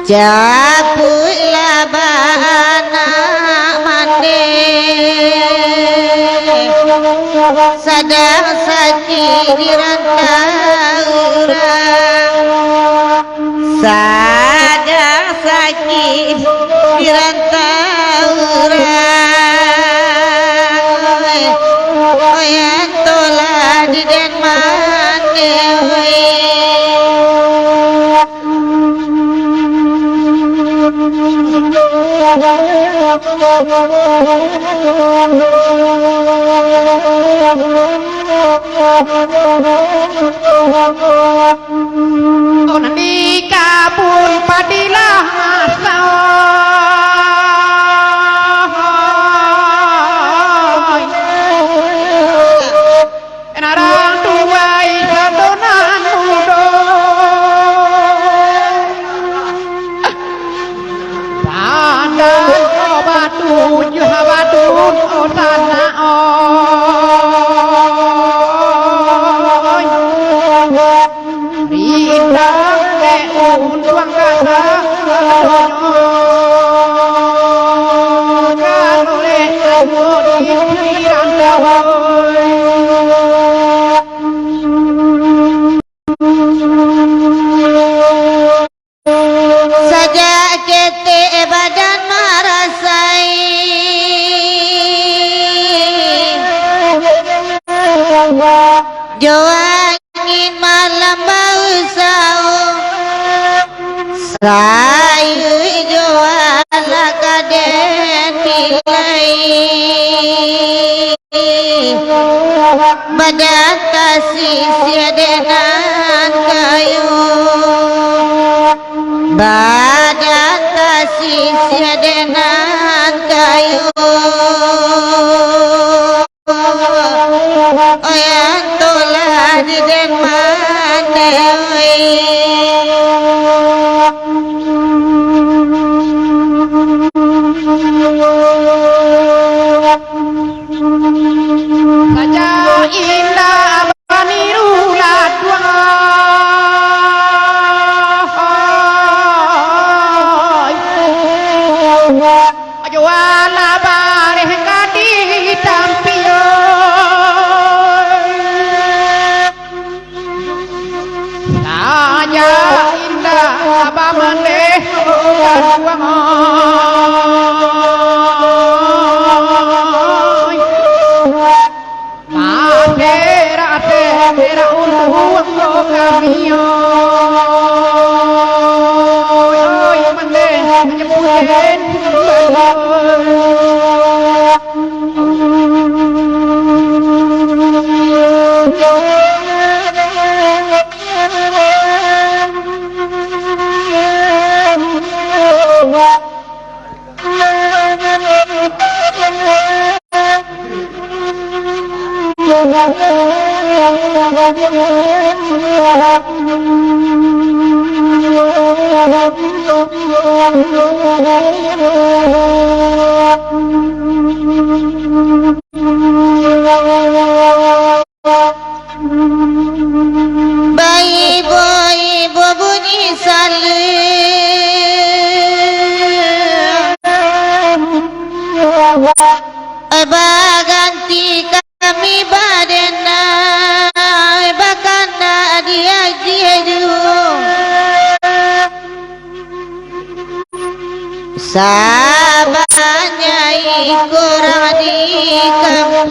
Jabulah bana mande sadang sakit dirantau sadang sakit dirantau yang tolah di den mande Onani kabul padilah masa enarang tuai sadonan mudo pandang obatun juhabatun otana Joangin malam bau saung sayu joala kaden pilai badan tasih siadenan kayu badan tasih siadenan kayu yang tolah di den mande saja indah baniru ladwa ajoala bareh kadi tampio saja indah abamane ladwa Era un camino oi mande nyebutin bayi ibu bunyi salim ganti kami badena bakana dia sabarnya kurang di kampung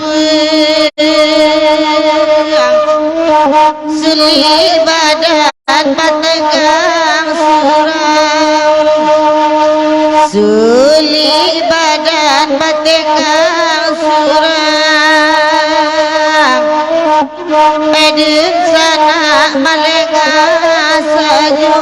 suli badan bategang surau suli badan bategang surau pedun sana malega sajo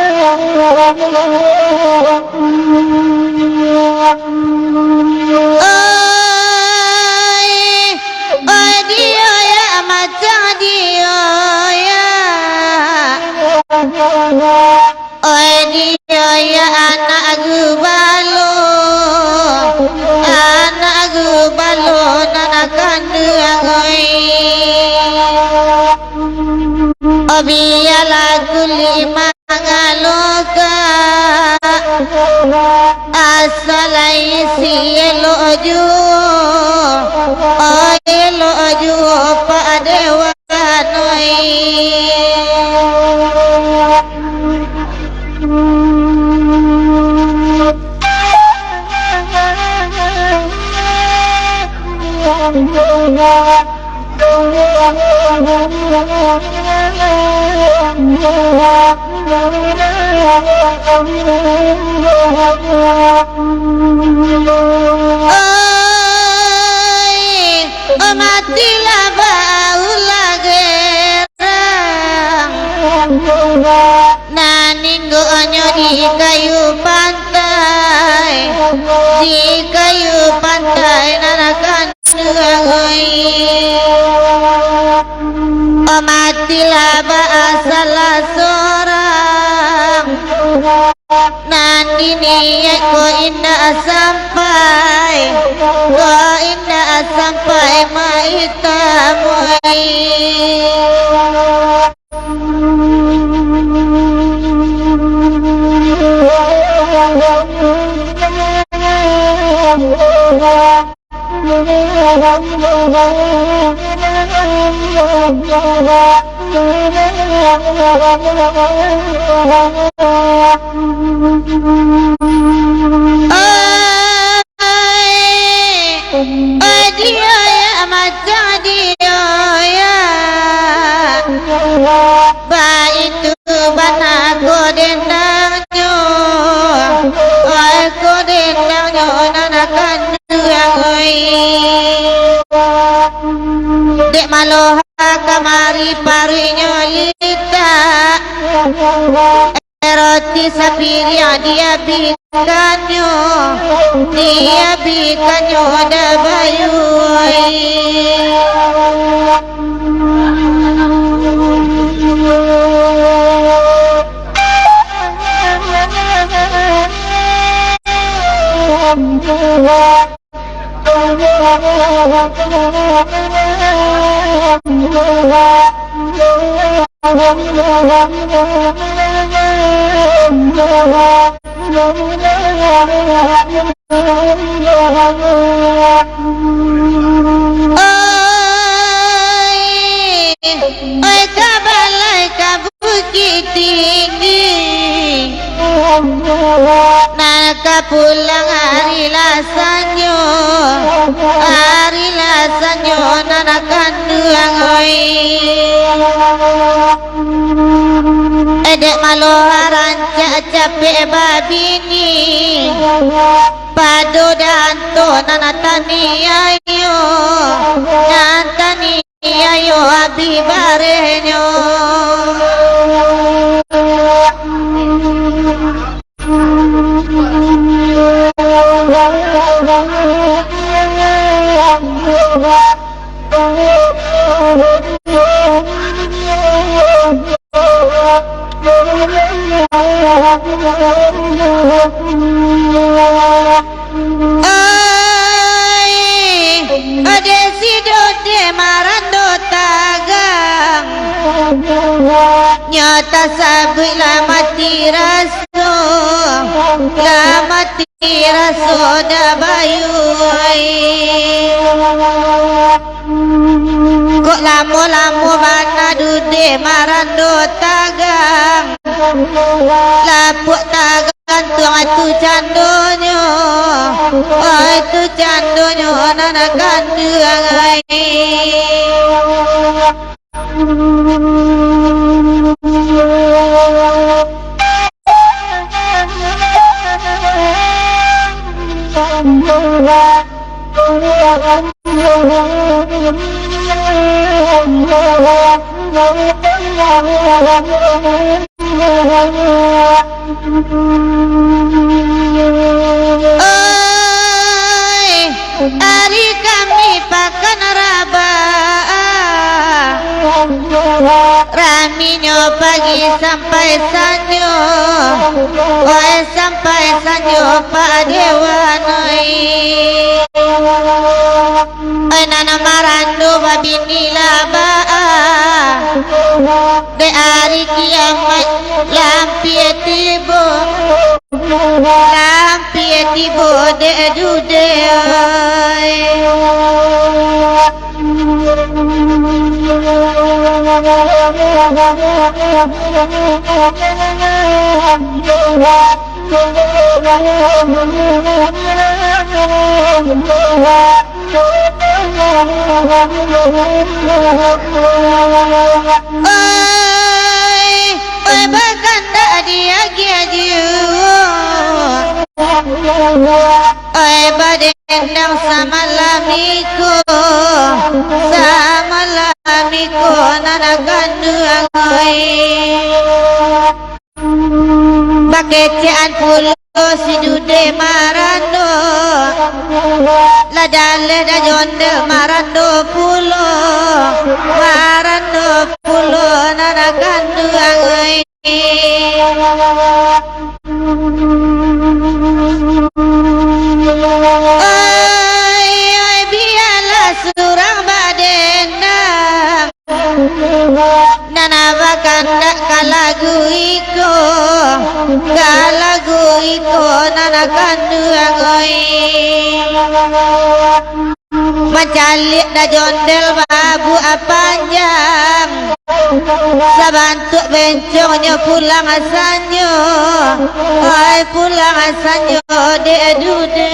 oi dia ya macam dia ya. Oi dia ya anak gubalo nanakan dia oi. Biarlah kulima ngaloka asalai sieloju eloju padewa noi. Matilah baulah gerang naninggonya di kayu pantai nanakan nuangoi. Matilah salah seorang nandini ko indah sampai maitamoi. Dia ya macam dia ya. Baik tu bana kodendangnya, kodendangnya nanakan nuangoi. Dek maloha kamari parinya lita roti sapiria dia bikannya dah bayui. Oi kabalai kabukit tinggi naka pulang hari lasanyo nanakan duang oi. Edek maloha rancak capek babini padu danto nanatani ayo nantani ayo abi barenyo. Nyata sabit lah mati raso dah bayui. Kok lamo-lamo mana dude marando tagang lapuk tagang tu candonyo tu candonyo nanakan duangai. Hari kami pakan raba Raminyo pagi sampai sanyo Oi sampai sanyo Pak Dewan Oi nana marando babini laba De hari kiamat lampi tibo Lampi tibo de dude Oi baganda dia giaju Oi badendang sama lamiku nana ganduang oi Bakecian pulo si dude marando Ladale da jonde marando pulo nana ganduang oi Oi biarlah surang badendang Nana bakanda kalagu iko nana kanduang oi Mencalik da jondel babu apanjang Sabantuk bencongnya pulang asanyo Oi pulang asanyo de dude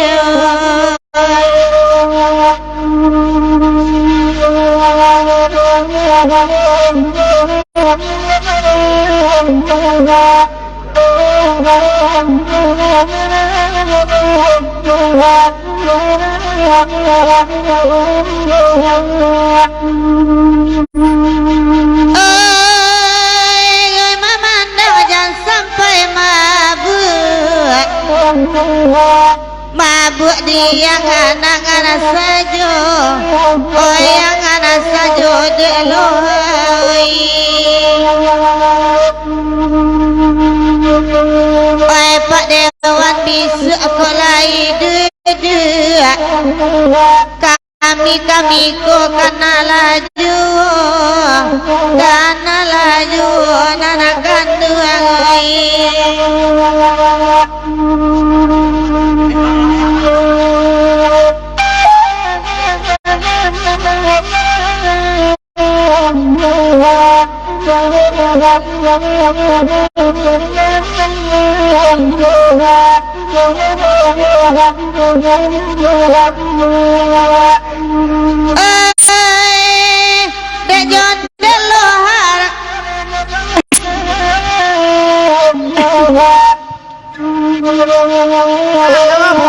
Memandang jangan sampai mabuk dia anak-anak saja yang anak saja deloi Pak Dewan bisa kolai dua kami ko kana laju nana kanduang Dejon delohar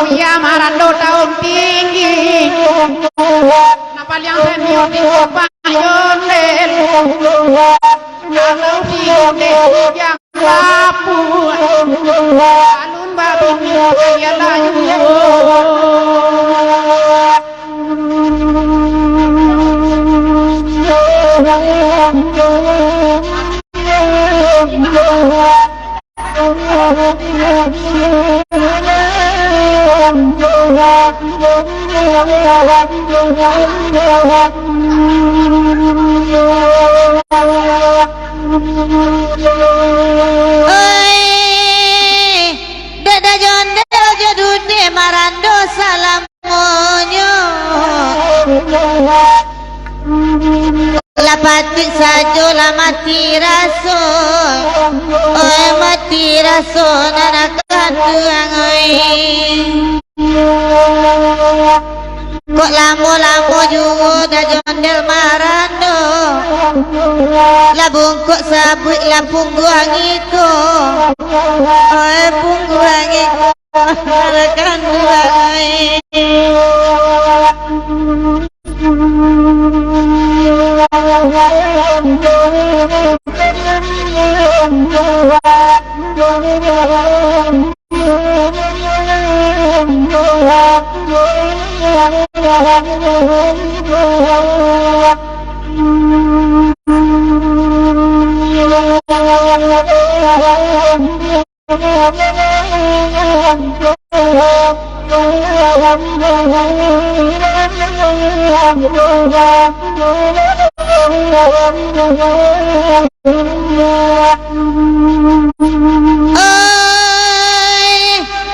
Buya marando tahun tinggi Napal yang semiotik payonel Kalau diodel yang lapu Alun babi kaya layu Dada jondel jodude marando salamonyo Lapati sajo la mati raso mati raso nana kanduang Kok lamo juga da jondel marando La bungkuk sabuk la pungguang iko pungguang iko Rekan buang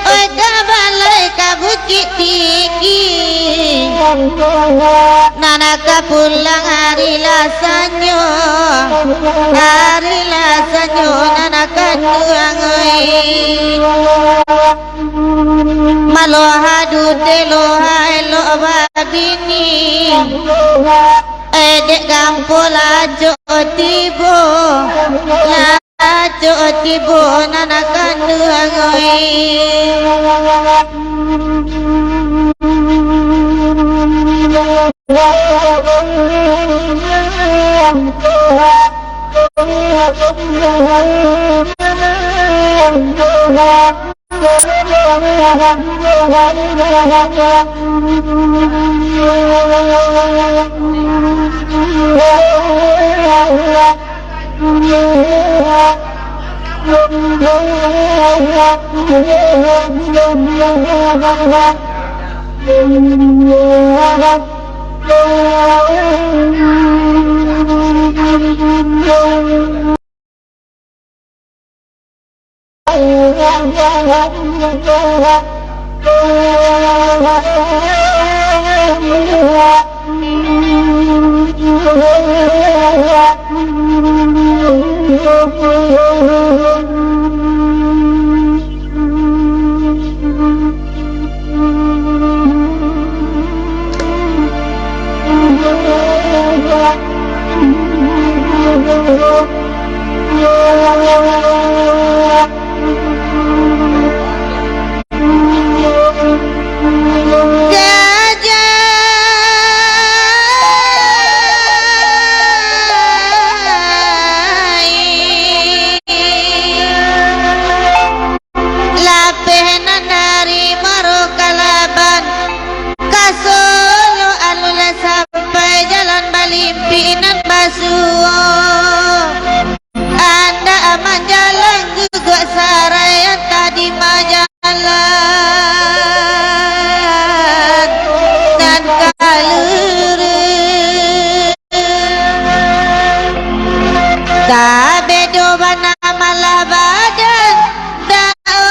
Oi kabalai kabukit tinggi Nanaka pulang hari lasanyo nanaka tuang Maloha dute loha elo babini Edek gampola jo tibo jo tibo nanaka tuang Pimpinan Basuo Anda aman jalan juga sarayan tadi majalan dan kaluru Tabedo bana malah badan daoi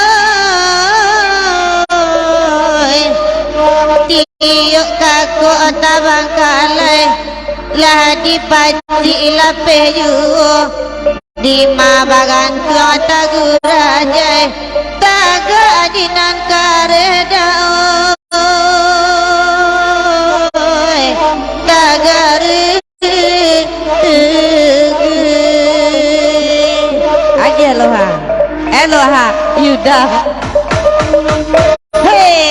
Tiuk kaku otabang kalai lah dipaci lapeju di mabagan kota gurajai taga adinan kareda tagari aja Eloha Yuda hey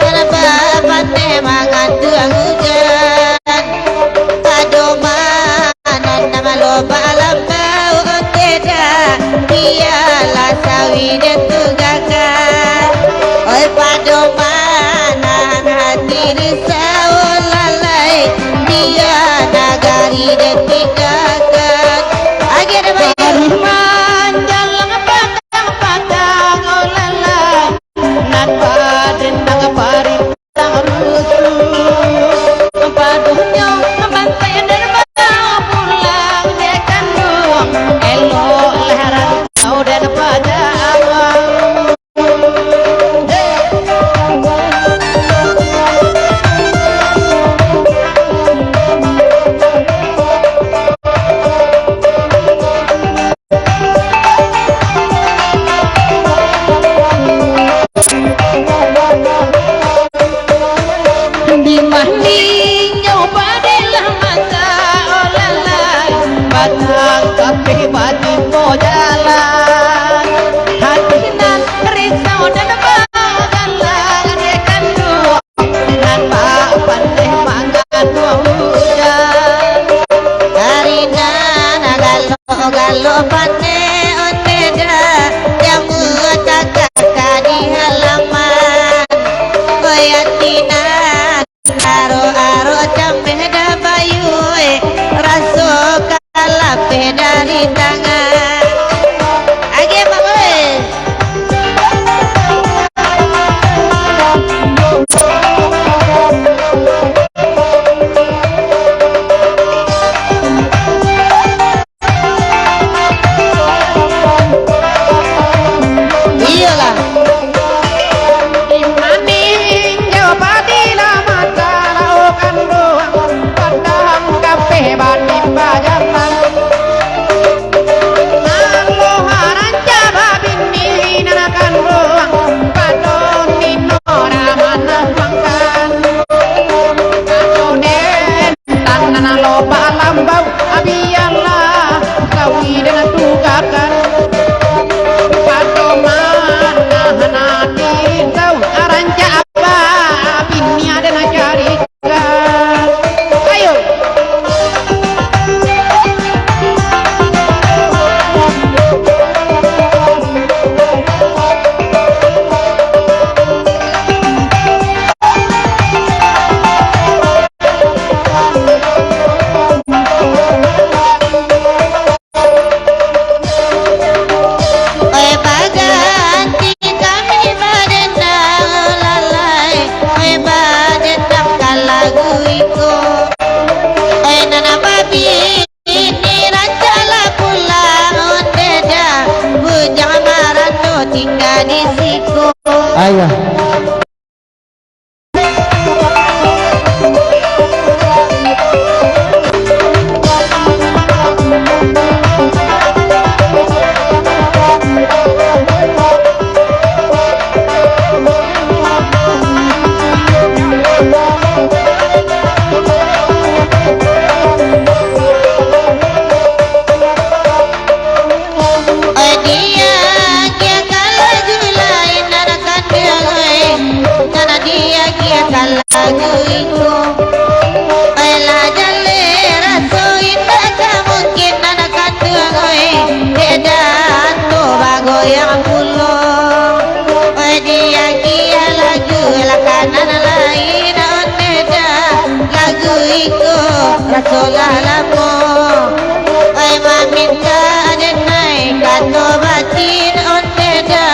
Kenapa jalan hatinan risau dan bagalan dekan dua dan papan teh mangan hujan Karina nagalo galo pane ondeda jamu takaka di halaman Oyatina aro cambe da bayu raso kalape dari tangan age mangwe iyalah imaning jawabadila matala okan doang padang kape badi pajaran nalo haranca babini nanakan doang padon minora manang mangkan kadonen tanana loba lambau abiyallah kawi dengan tugakan padoman nahanati tau aranca apa bini ada na carikan ayo Oi baganti kami badendang lalai Oi badendang kalagu iko Oi nana babi ini rancala pulang ondeda Bujang marano tinggal di siku Ayah. Oi dia kia kalagu lain nana kandang nana dia kia kalagu iko Oi la jale raso indah mungkin nana kandang beda ando bagoyang pulo Oi dia kia lagu lakanan lain ondeda lagu iko raso lalamo Oi maminta adenai kato batin ondeda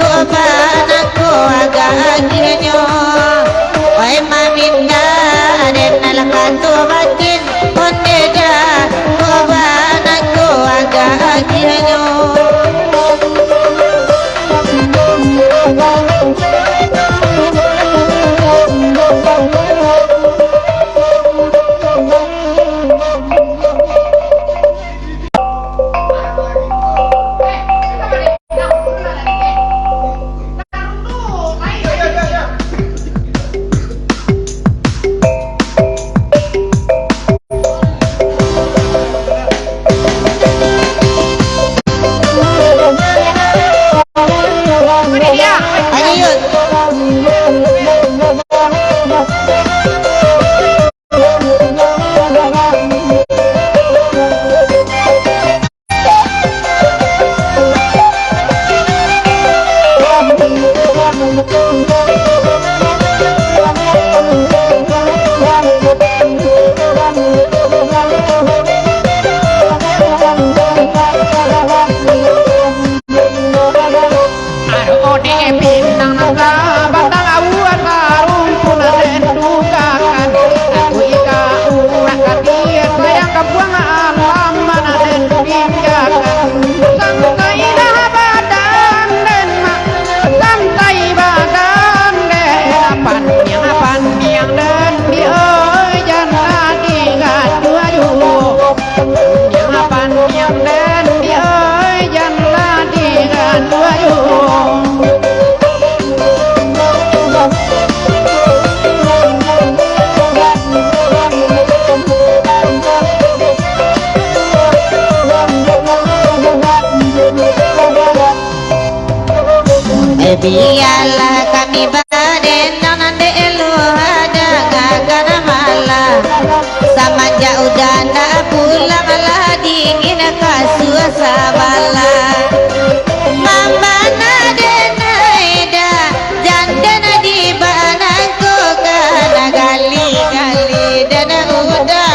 gobana ko aga agenyo Oi maminta adenai kato batin ondeda gobana ko aga agenyo biarlah kami baden nanti elu ada gagana malah sama jauh dan pulang lah dingin kasua sabala mama nade naida jandana di banangku kana gali dan udah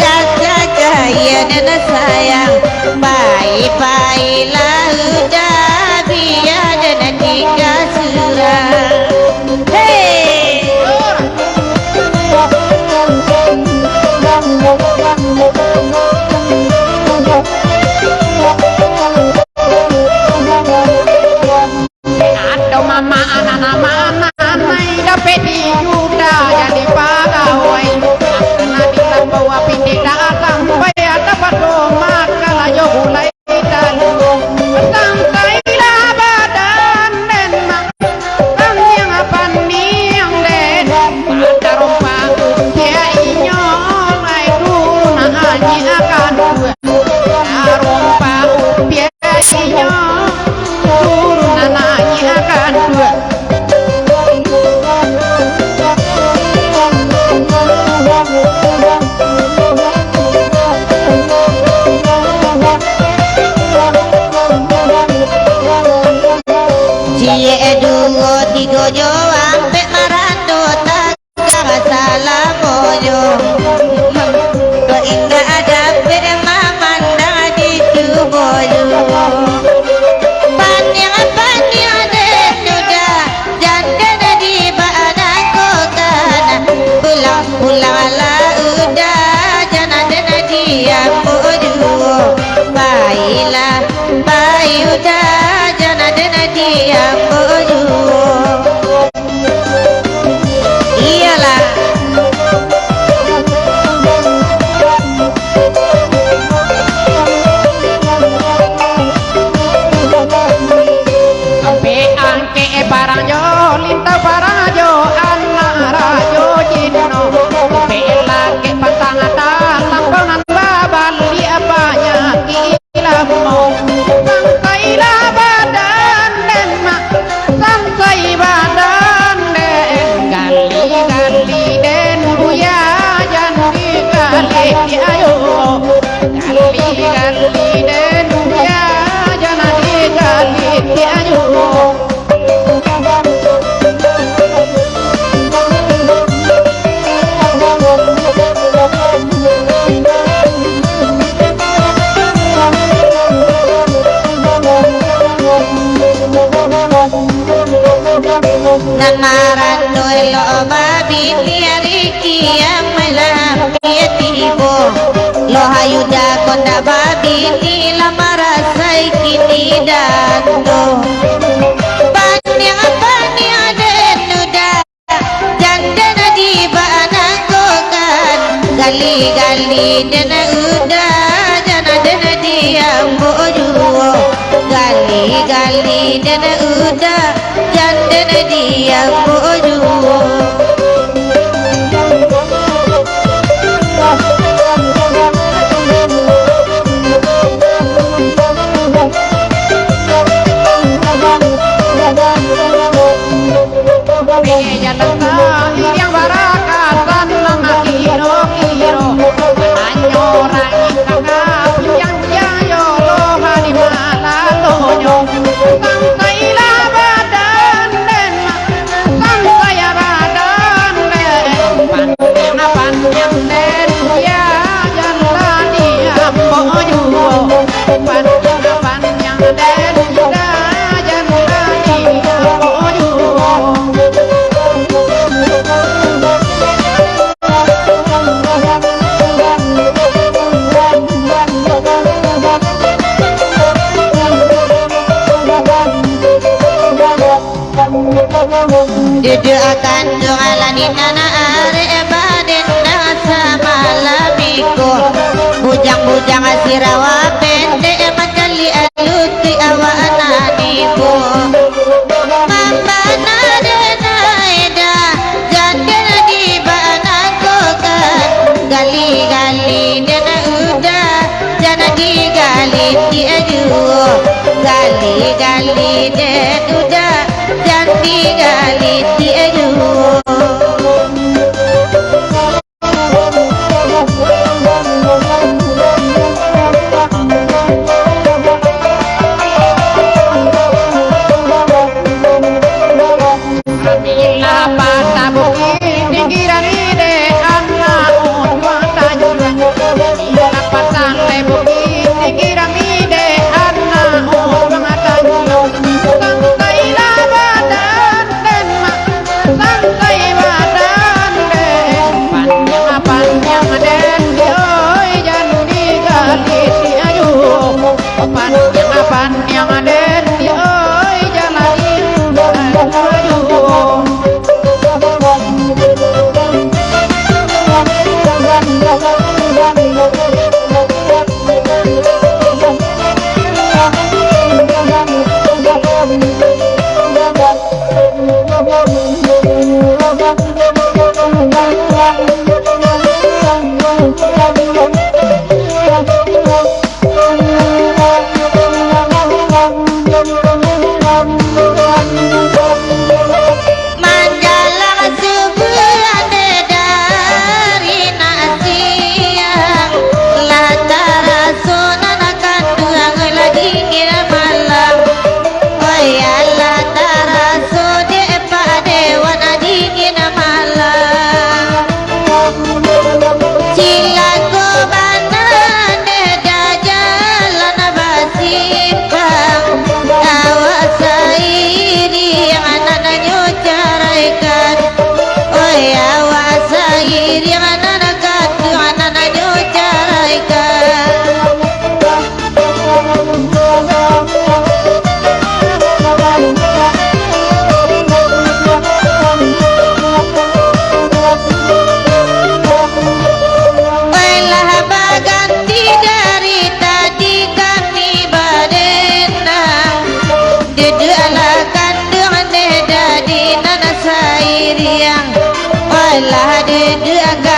kakak kaya dan sayang baik-baik lah udah biar dan tiga surah hey ada mama anak-anak dapat di Yuda jadi pegawai karena kita bawa pindik datang supaya dapat makan ayo mulai dalu sangkailah badan dan makan yang apa nih yang den pada rompang dia inyol ai dulu nanyi akan dua rompang dia inyol turun nanyi akan dua Cie duo tigo jo ampe marando tak salah mojo to inga ada pe mamanda di tuboyo panya de nuda janda di badanku kana pulang la udah jana dana dia mojo baiklah baik udah jana dana dia mojo iyalah sampai angke barang jo linta barang jo anak rajo jinno bela ke pasang dalam konan babal li apanya gila mau sangkailah badan dan mak sampai badan den gali den buya janji gali ayo gali den buya janji gali ayo namaran doelo babi tiari kiam malam tibo lo hayuda konda babi tila marasai kini dando panya den nuda janda di banangku kan gali den udah jana den dia boju gali den udah janda dia boju jalan yang barakatan lama kiro anyoran kakak yang jayo lo hari malalonyo sangkailah badan den sangkai badan den panjang den ya jalan dia boju panjang den juga jalan dia boju duduk akan jualan nana are baden nasa malamiko bujang-bujang asirawa pendek makali aluti awa ananiku mama nade naida janda di banako kan gali dana udah jana di gali dia juo gali den udah Alhamdulillah di angga